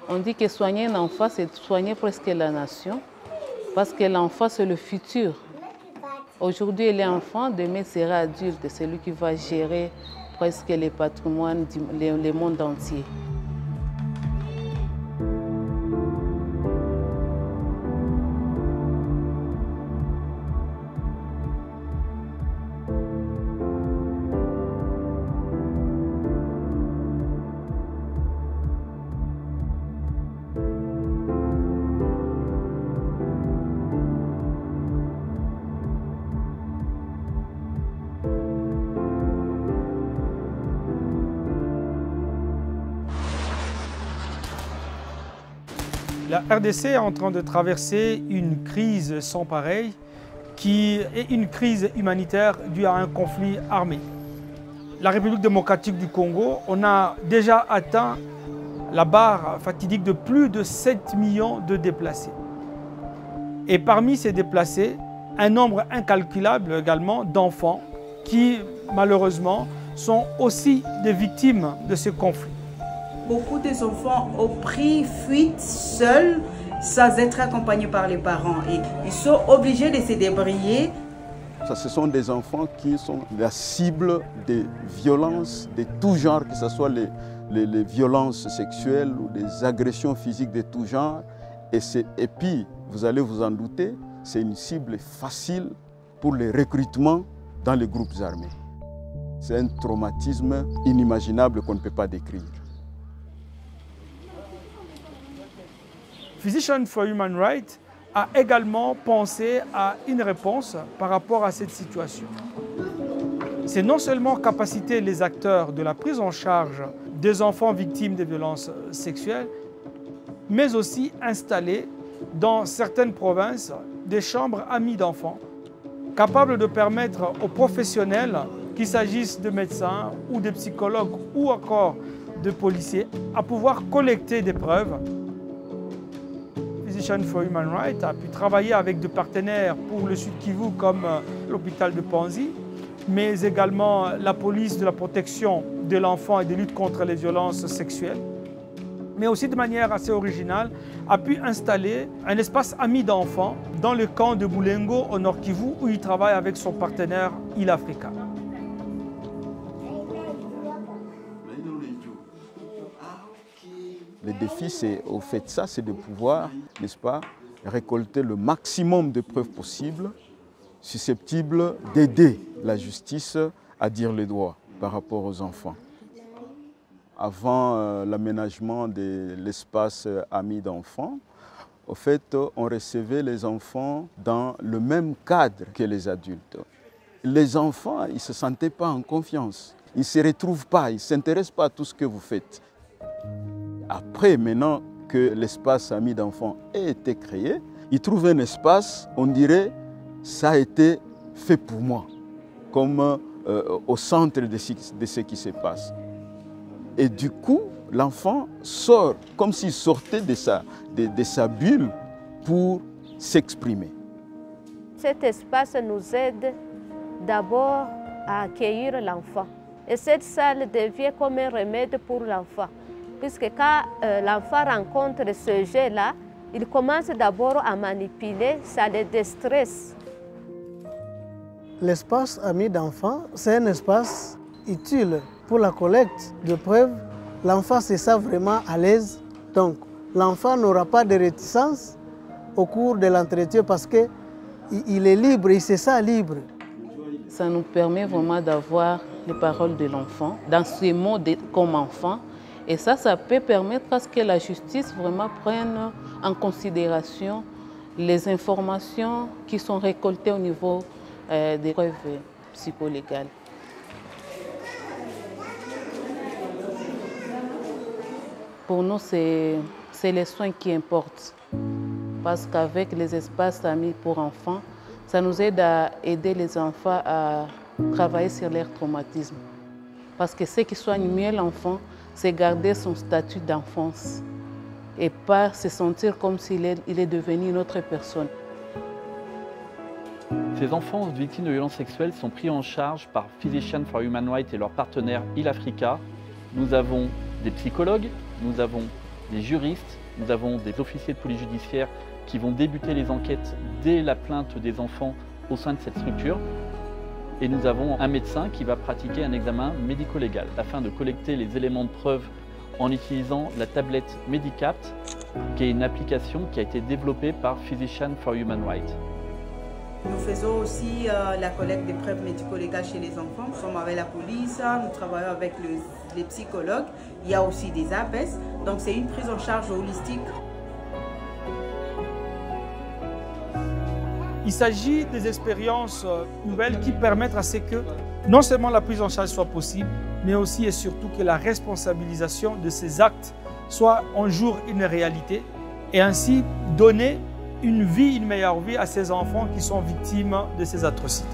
On dit que soigner un enfant, c'est soigner presque la nation, parce que l'enfant, c'est le futur. Aujourd'hui, il est enfant, demain, il sera adulte. C'est lui qui va gérer presque les patrimoines du monde entier. La RDC est en train de traverser une crise sans pareil, qui est une crise humanitaire due à un conflit armé. La République démocratique du Congo, on a déjà atteint la barre fatidique de plus de 7 millions de déplacés. Et parmi ces déplacés, un nombre incalculable également d'enfants qui, malheureusement, sont aussi des victimes de ce conflit. Beaucoup des enfants ont pris fuite seuls, sans être accompagnés par les parents. Et ils sont obligés de se débrouiller. Ce sont des enfants qui sont la cible des violences de tout genre, que ce soit les violences sexuelles ou des agressions physiques de tout genre. Et puis, vous allez vous en douter, c'est une cible facile pour les recrutements dans les groupes armés. C'est un traumatisme inimaginable qu'on ne peut pas décrire. Physicians for Human Rights a également pensé à une réponse par rapport à cette situation. C'est non seulement capaciter les acteurs de la prise en charge des enfants victimes de violences sexuelles, mais aussi installer dans certaines provinces des chambres amies d'enfants, capables de permettre aux professionnels, qu'il s'agisse de médecins ou de psychologues ou encore de policiers, à pouvoir collecter des preuves. Physicians for Human Rights a pu travailler avec des partenaires pour le Sud Kivu comme l'hôpital de Panzi, mais également la police de la protection de l'enfant et de lutte contre les violences sexuelles. Mais aussi de manière assez originale, a pu installer un espace ami d'enfants dans le camp de Boulengo au Nord Kivu où il travaille avec son partenaire Il Africa. Le défi, c'est au fait de ça, c'est de pouvoir, n'est-ce pas, récolter le maximum de preuves possibles susceptibles d'aider la justice à dire le droit par rapport aux enfants. Avant l'aménagement de l'espace ami d'enfants, au fait, on recevait les enfants dans le même cadre que les adultes. Les enfants, ils ne se sentaient pas en confiance. Ils ne se retrouvent pas, ils ne s'intéressent pas à tout ce que vous faites. Après, maintenant que l'espace ami d'enfants a été créé, ils trouvent un espace, on dirait, ça a été fait pour moi, comme au centre de ce qui se passe. Et du coup, l'enfant sort comme s'il sortait de sa bulle pour s'exprimer. Cet espace nous aide d'abord à accueillir l'enfant. Et cette salle devient comme un remède pour l'enfant. Puisque quand l'enfant rencontre ce jeu-là, il commence d'abord à manipuler, ça le déstresse. L'espace ami d'enfants, c'est un espace utile pour la collecte de preuves. L'enfant se sent vraiment à l'aise. Donc, l'enfant n'aura pas de réticence au cours de l'entretien parce qu'il est libre, il se sent libre. Ça nous permet vraiment d'avoir les paroles de l'enfant, dans ces mots comme enfant. Et ça peut permettre à ce que la justice vraiment prenne en considération les informations qui sont récoltées au niveau des preuves psycholégales. Pour nous, c'est les soins qui importent. Parce qu'avec les espaces amis pour enfants, ça nous aide à aider les enfants à travailler sur leur traumatisme. Parce que ce qui soigne mieux l'enfant, c'est garder son statut d'enfance et pas se sentir comme s'il est devenu une autre personne. Ces enfants victimes de violences sexuelles sont pris en charge par Physicians for Human Rights et leur partenaire Il Africa nous avons des psychologues, nous avons des juristes, nous avons des officiers de police judiciaire qui vont débuter les enquêtes dès la plainte des enfants au sein de cette structure. Et nous avons un médecin qui va pratiquer un examen médico-légal afin de collecter les éléments de preuve en utilisant la tablette Medicapt, qui est une application qui a été développée par Physicians for Human Rights. Nous faisons aussi la collecte des preuves médico-légales chez les enfants. Nous sommes avec la police, nous travaillons avec les psychologues. Il y a aussi des APES. Donc c'est une prise en charge holistique. Il s'agit des expériences nouvelles qui permettent à ce que non seulement la prise en charge soit possible, mais aussi et surtout que la responsabilisation de ces actes soit un jour une réalité et ainsi donner une meilleure vie à ces enfants qui sont victimes de ces atrocités.